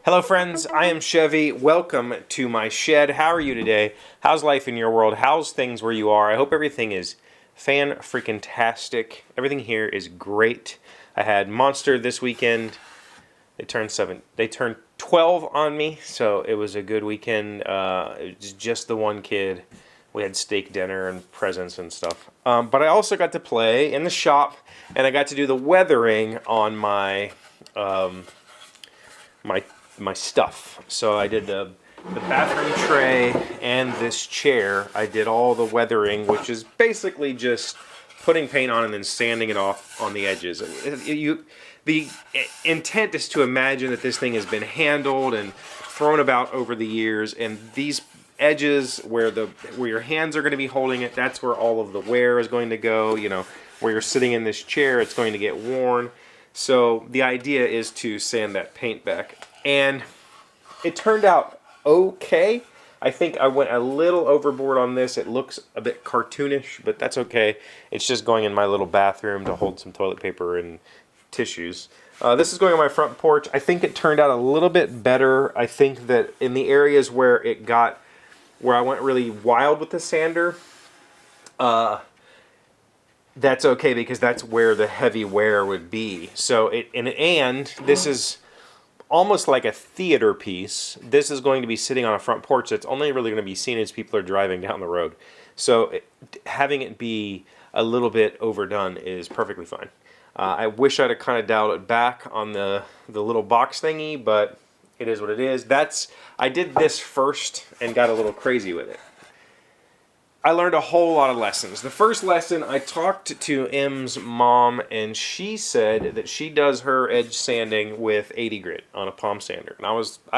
Hello friends, I am Chevee. Welcome to my shed. How are you today? How's life in your world? How's things where you are? I hope everything is fan-freaking-tastic. Everything here is great. I had Monster this weekend. They turned 12 on me, so it was a good weekend. It was just the one kid. We had steak dinner and presents and stuff. But I also got to play in the shop, and I got to do the weathering on my my stuff. So I did the bathroom tray and this chair. I did all the weathering, which is basically just putting paint on and then sanding it off on the edges. The intent is to imagine that this thing has been handled and thrown about over the years, and these edges where your hands are going to be holding it, that's where all of the wear is going to go. You know, where you're sitting in this chair, it's going to get worn. So the idea is to sand that paint back. And it turned out okay. I think I went a little overboard on this. It looks a bit cartoonish, but that's okay. It's just going in my little bathroom to hold some toilet paper and tissues. This is going on my front porch. I think it turned out a little bit better. I think that in the areas where I went really wild with the sander, that's okay because that's where the heavy wear would be. So and this is almost like a theater piece. This is going to be sitting on a front porch that's only really going to be seen as people are driving down the road. So having it be a little bit overdone is perfectly fine. I wish I'd have kind of dialed it back on the little box thingy, but it is what it is. I did this first and got a little crazy with it. I learned a whole lot of lessons. The first lesson, I talked to M's mom, and she said that she does her edge sanding with 80 grit on a palm sander. And I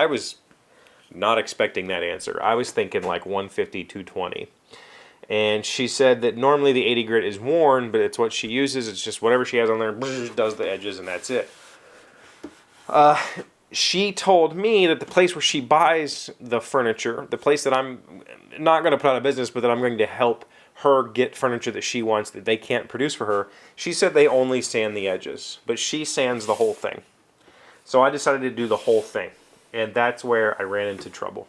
was not expecting that answer. I was thinking like 150, 220. And she said that normally the 80 grit is worn, but it's what she uses. It's just whatever she has on there, does the edges, and that's it. She told me that the place where she buys the furniture, the place that I'm not going to put out of business, but that I'm going to help her get furniture that she wants that they can't produce for her, she said they only sand the edges, but she sands the whole thing. So I decided to do the whole thing, and that's where I ran into trouble.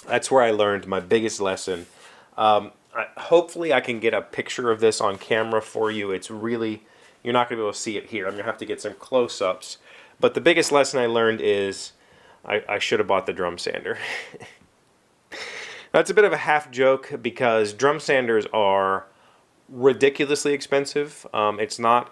That's where I learned my biggest lesson. Hopefully I can get a picture of this on camera for you. It's really, you're not going to be able to see it here. I'm going to have to get some close-ups. But the biggest lesson I learned is I should have bought the drum sander. That's a bit of a half joke because drum sanders are ridiculously expensive. There's no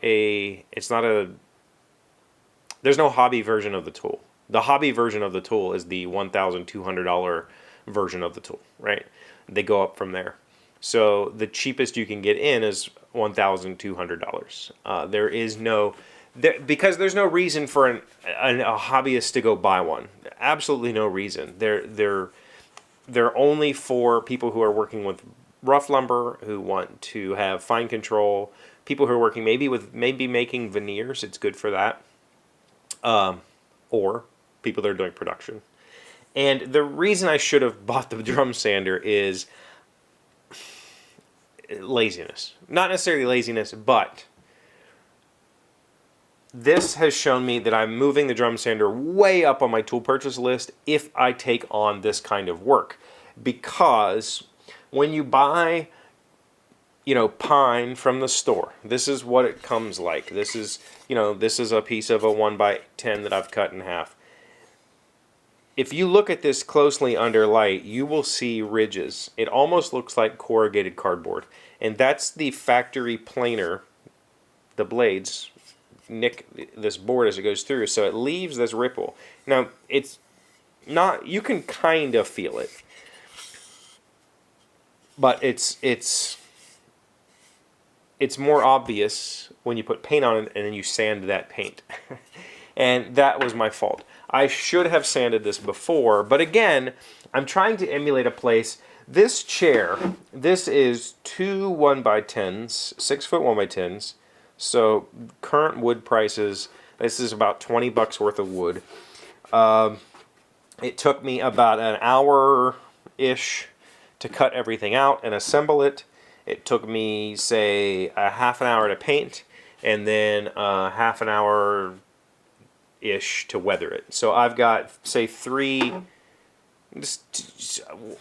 hobby version of the tool. The hobby version of the tool is the $1,200 version of the tool, right? They go up from there. So the cheapest you can get in is $1,200. There is no... because there's no reason for a hobbyist to go buy one. Absolutely no reason. They're only for people who are working with rough lumber, who want to have fine control, people who are working maybe making veneers. It's good for that. Or people that are doing production. And the reason I should have bought the drum sander is laziness. Not necessarily laziness, but this has shown me that I'm moving the drum sander way up on my tool purchase list if I take on this kind of work. Because when you buy, pine from the store, this is what it comes like. This is a piece of a 1x10 that I've cut in half. If you look at this closely under light, you will see ridges. It almost looks like corrugated cardboard. And that's the factory planer, the blades nick this board as it goes through, so it leaves this ripple. Now, it's not, you can kind of feel it, but it's more obvious when you put paint on it and then you sand that paint. And that was my fault. I should have sanded this before, but again, I'm trying to emulate a place. This chair, this is two 1x10s, 6-foot 1x10s. So current wood prices, this is about 20 bucks worth of wood. It took me about an hour-ish to cut everything out and assemble it. It took me, say, a half an hour to paint, and then half an hour-ish ish to weather it. So I've got, say, we're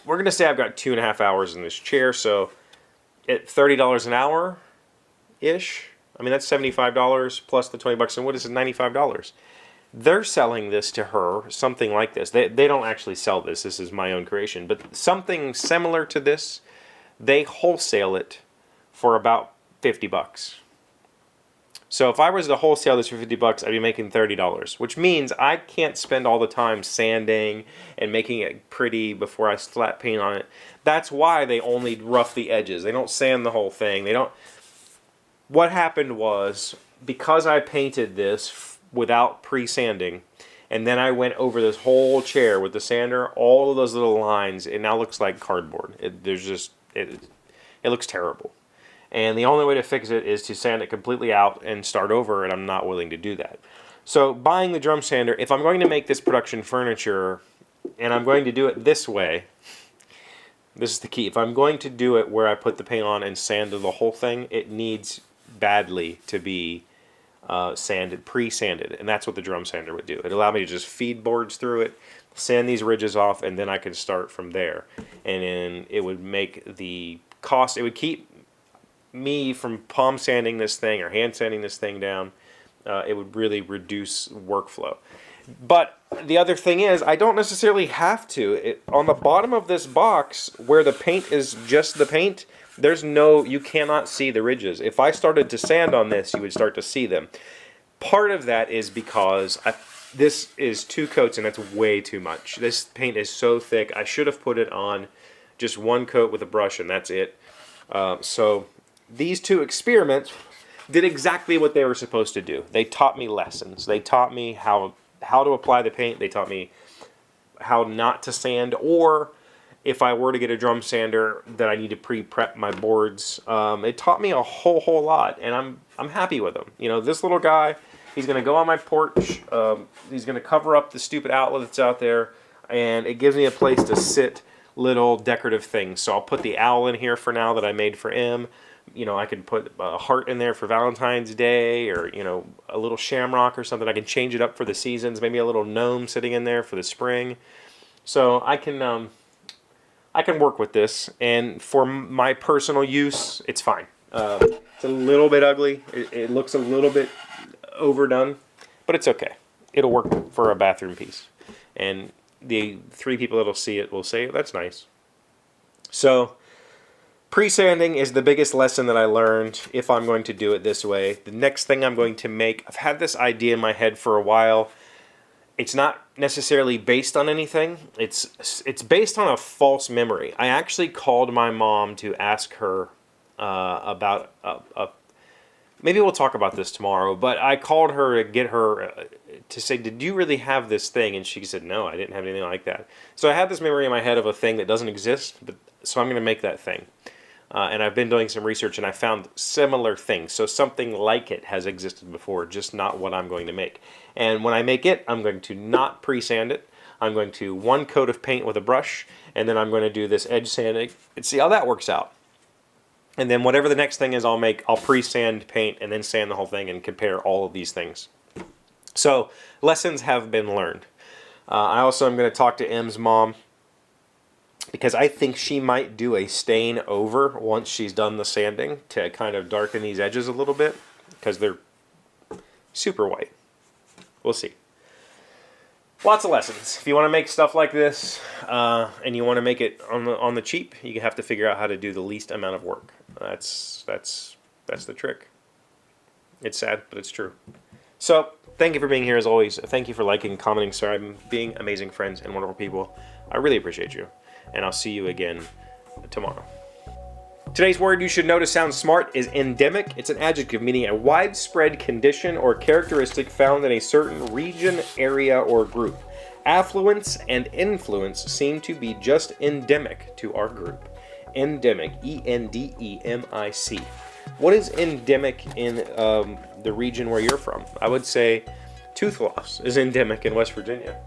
gonna say I've got 2.5 hours in this chair. So at $30 an hour ish, I mean that's $75 plus the $20, and what is it, $95? They're selling this to her, something like this. They don't actually sell this. This is my own creation, but something similar to this. They wholesale it for about $50. So if I was to wholesale this for $50, I'd be making $30, which means I can't spend all the time sanding and making it pretty before I slap paint on it. That's why they only rough the edges. They don't sand the whole thing. They don't. What happened was, because I painted this without pre-sanding, and then I went over this whole chair with the sander, all of those little lines, it now looks like cardboard. It looks terrible. And the only way to fix it is to sand it completely out and start over, and I'm not willing to do that. So buying the drum sander, if I'm going to make this production furniture, and I'm going to do it this way, this is the key. If I'm going to do it where I put the paint on and sand the whole thing, it needs badly to be pre-sanded, and that's what the drum sander would do. It allowed me to just feed boards through it, sand these ridges off, and then I could start from there. And then it would make the cost, it would keep me from palm sanding this thing or hand sanding this thing down. It would really reduce workflow. But the other thing is, I don't necessarily have to. On the bottom of this box, where the paint is just the paint, you cannot see the ridges. If I started to sand on this, you would start to see them. Part of that is because this is 2 coats, and that's way too much. This paint is so thick. I should have put it on just 1 coat with a brush, and that's it. So these 2 experiments did exactly what they were supposed to do. They taught me lessons. They taught me how to apply the paint. They taught me how not to sand, or if I were to get a drum sander, that I need to pre-prep my boards. It taught me a whole lot, and I'm happy with them. You know, this little guy, he's going to go on my porch. He's going to cover up the stupid outlet that's out there, and it gives me a place to sit little decorative things. So I'll put the owl in here for now that I made for him. You know, I could put a heart in there for Valentine's Day, or, you know, a little shamrock or something. I can change it up for the seasons, maybe a little gnome sitting in there for the spring. So I can work with this, and for my personal use, it's fine. It's a little bit ugly. It looks a little bit overdone, but it's okay. It'll work for a bathroom piece. And the 3 people that'll see it will say, that's nice. So pre-sanding is the biggest lesson that I learned if I'm going to do it this way. The next thing I'm going to make, I've had this idea in my head for a while. It's not necessarily based on anything. It's based on a false memory. I actually called my mom to ask her about maybe we'll talk about this tomorrow, but I called her to get her to say, did you really have this thing? And she said, no, I didn't have anything like that. So I had this memory in my head of a thing that doesn't exist, so I'm going to make that thing. And I've been doing some research, and I found similar things. So something like it has existed before, just not what I'm going to make. And when I make it, I'm going to not pre-sand it. I'm going to 1 coat of paint with a brush, and then I'm going to do this edge sanding and see how that works out. And then whatever the next thing is I'll pre-sand paint and then sand the whole thing and compare all of these things. So lessons have been learned. I also am going to talk to M's mom, because I think she might do a stain over once she's done the sanding to kind of darken these edges a little bit, because they're super white. We'll see. Lots of lessons. If you want to make stuff like this, and you want to make it on the cheap, you have to figure out how to do the least amount of work. That's the trick. It's sad, but it's true. So thank you for being here as always. Thank you for liking, commenting, subscribing, being amazing friends and wonderful people. I really appreciate you, and I'll see you again tomorrow. Today's word you should know to sound smart is endemic. It's an adjective meaning a widespread condition or characteristic found in a certain region, area, or group. Affluence and influence seem to be just endemic to our group. Endemic, E-N-D-E-M-I-C. What is endemic in the region where you're from? I would say tooth loss is endemic in West Virginia.